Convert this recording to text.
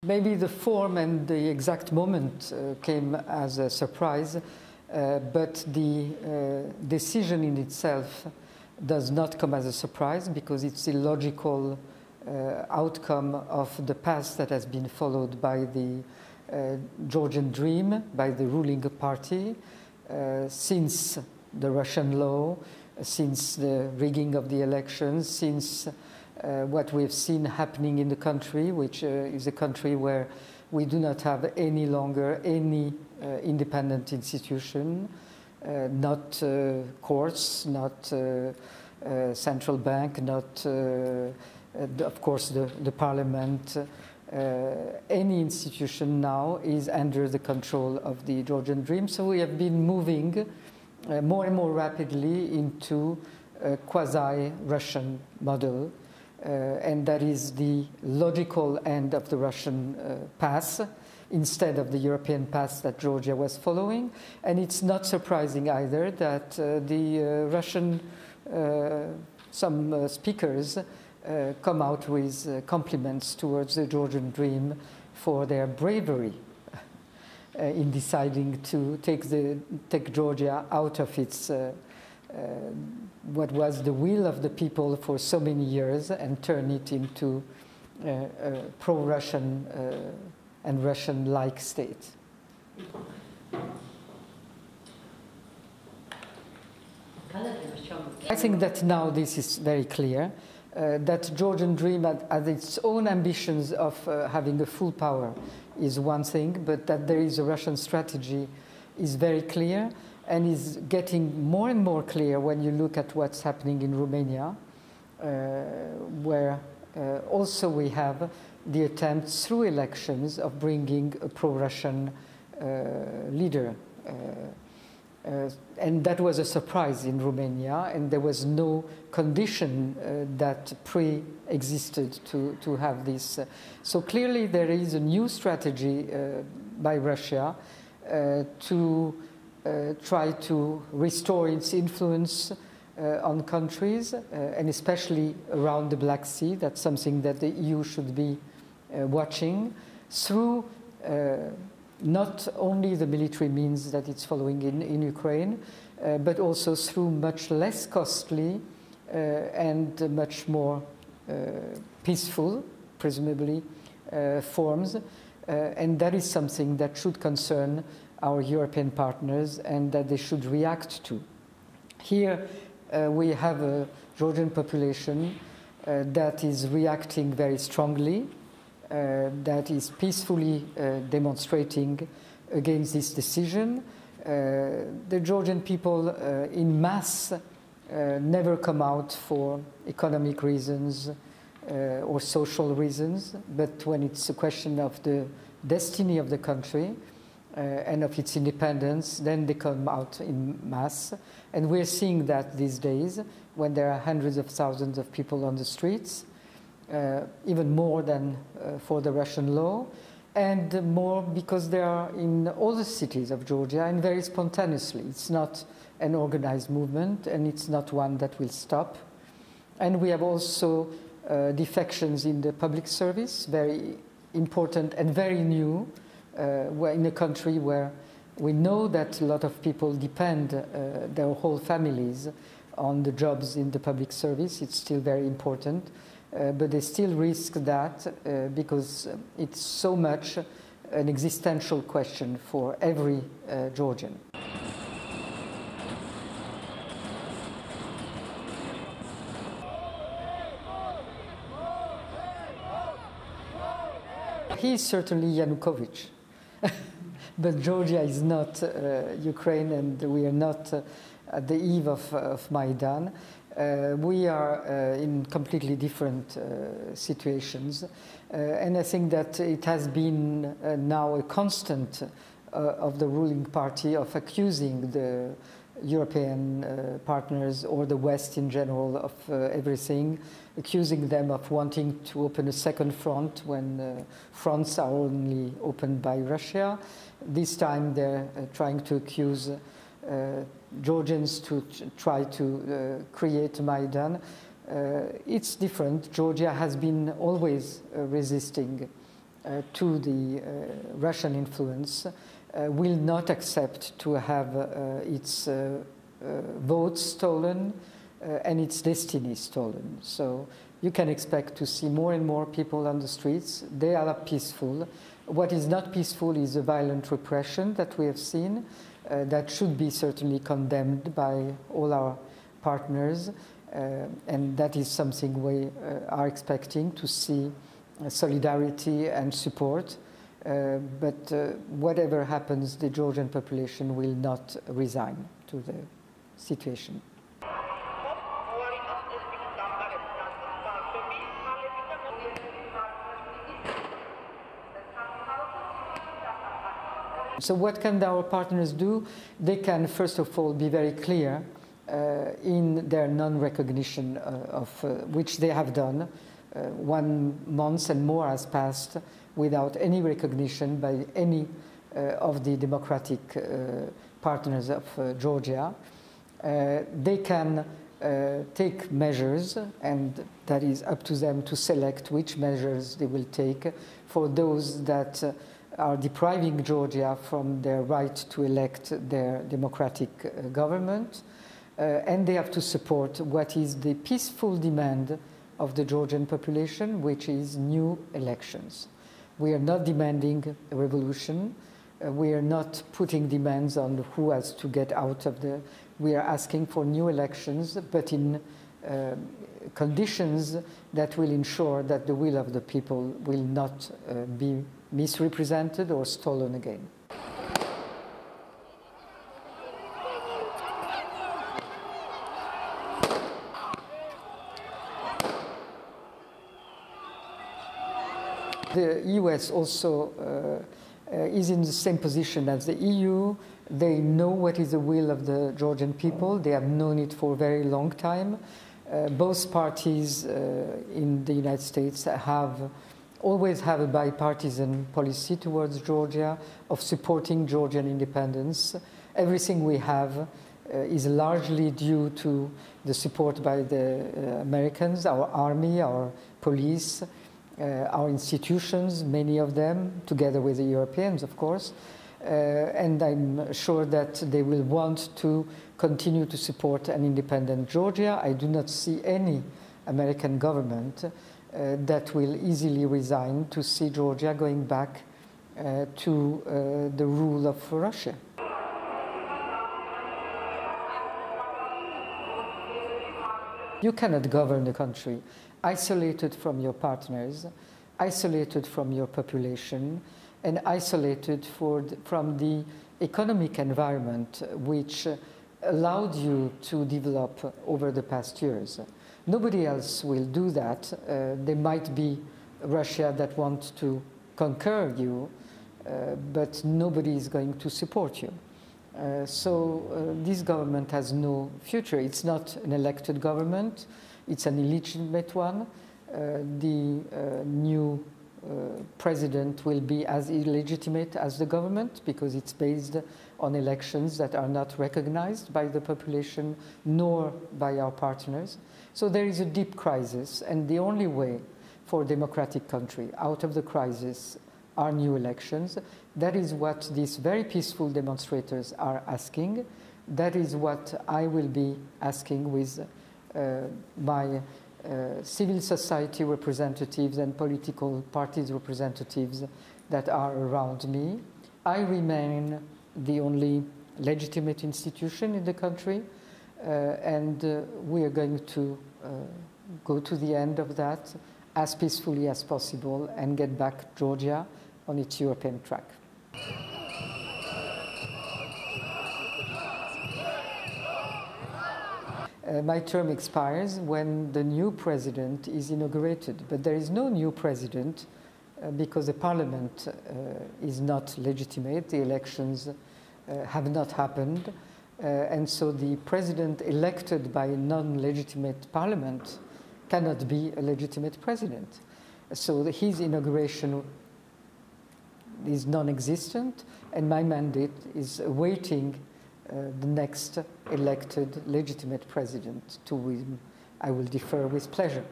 Maybe the form and the exact moment came as a surprise, but the decision in itself does not come as a surprise because it's a logical outcome of the path that has been followed by the Georgian Dream, by the ruling party, since the Russian law, since the rigging of the elections, since what we've seen happening in the country, which is a country where we do not have any longer any independent institution, not courts, not central bank, not, of course, the parliament. Any institution now is under the control of the Georgian Dream. So we have been moving more and more rapidly into a quasi-Russian model. And that is the logical end of the Russian path instead of the European path that Georgia was following. And it's not surprising either that the Russian, some speakers come out with compliments towards the Georgian Dream for their bravery in deciding to take Georgia out of its what was the will of the people for so many years and turn it into a pro-Russian and Russian-like state. I think that now this is very clear, that Georgian Dream has its own ambitions of having a full power is one thing, but that there is a Russian strategy is very clear and is getting more and more clear when you look at what's happening in Romania, where also we have the attempt through elections of bringing a pro-Russian leader. And that was a surprise in Romania, and there was no condition that pre-existed to have this. So clearly there is a new strategy by Russia to try to restore its influence on countries, and especially around the Black Sea. That's something that the EU should be watching through not only the military means that it's following in Ukraine, but also through much less costly and much more peaceful, presumably, forms. And that is something that should concern our European partners and that they should react to. Here we have a Georgian population that is reacting very strongly, that is peacefully demonstrating against this decision. The Georgian people in mass never come out for economic reasons or social reasons, but when it's a question of the destiny of the country and of its independence, then they come out in mass. And we're seeing that these days when there are hundreds of thousands of people on the streets, even more than for the Russian law, and more because they are in all the cities of Georgia and very spontaneously. It's not an organized movement, and it's not one that will stop. And we have also defections in the public service, very important and very new, in a country where we know that a lot of people depend their whole families on the jobs in the public service. It's still very important. But they still risk that because it's so much an existential question for every Georgian. He is certainly Yanukovych, but Georgia is not Ukraine, and we are not at the eve of Maidan. We are in completely different situations, and I think that it has been now a constant of the ruling party of accusing the European partners or the West in general of everything, accusing them of wanting to open a second front when fronts are only opened by Russia. This time they're trying to accuse Georgians to try to create Maidan. It's different. Georgia has been always resisting to the Russian influence will not accept to have its votes stolen and its destiny stolen. So you can expect to see more and more people on the streets. They are peaceful. What is not peaceful is the violent repression that we have seen. That should be certainly condemned by all our partners. And that is something we are expecting to see solidarity and support. But whatever happens, the Georgian population will not resign to the situation. So what can our partners do? They can, first of all, be very clear in their non-recognition of which they have done. 1 month and more has passed without any recognition by any of the democratic partners of Georgia. They can take measures, and that is up to them to select which measures they will take for those that are depriving Georgia from their right to elect their democratic government. And they have to support what is the peaceful demand of the Georgian population, which is new elections. We are not demanding a revolution. We are not putting demands on who has to get out of the... We are asking for new elections, but in conditions that will ensure that the will of the people will not be misrepresented or stolen again. The US also is in the same position as the EU. They know what is the will of the Georgian people. They have known it for a very long time. Both parties in the United States always have a bipartisan policy towards Georgia of supporting Georgian independence. Everything we have is largely due to the support by the Americans, our army, our police, our institutions, many of them, together with the Europeans, of course. And I'm sure that they will want to continue to support an independent Georgia. I do not see any American government that will easily resign to see Georgia going back to the rule of Russia. You cannot govern the country isolated from your partners, isolated from your population, and isolated from the economic environment which allowed you to develop over the past years. Nobody else will do that. There might be Russia that wants to conquer you, but nobody is going to support you. So this government has no future. It's not an elected government. It's an illegitimate one. The new president will be as illegitimate as the government because it's based on elections that are not recognized by the population nor by our partners. So there is a deep crisis, and the only way for a democratic country out of the crisis are new elections. That is what these very peaceful demonstrators are asking. That is what I will be asking with my civil society representatives and political parties representatives that are around me. I remain the only legitimate institution in the country, and we are going to go to the end of that as peacefully as possible and get back Georgia on its European track. My term expires when the new president is inaugurated, but there is no new president because the parliament is not legitimate, the elections have not happened, and so the president elected by a non-legitimate parliament cannot be a legitimate president. So his inauguration is non-existent, and my mandate is awaiting the next elected legitimate president, to whom I will defer with pleasure.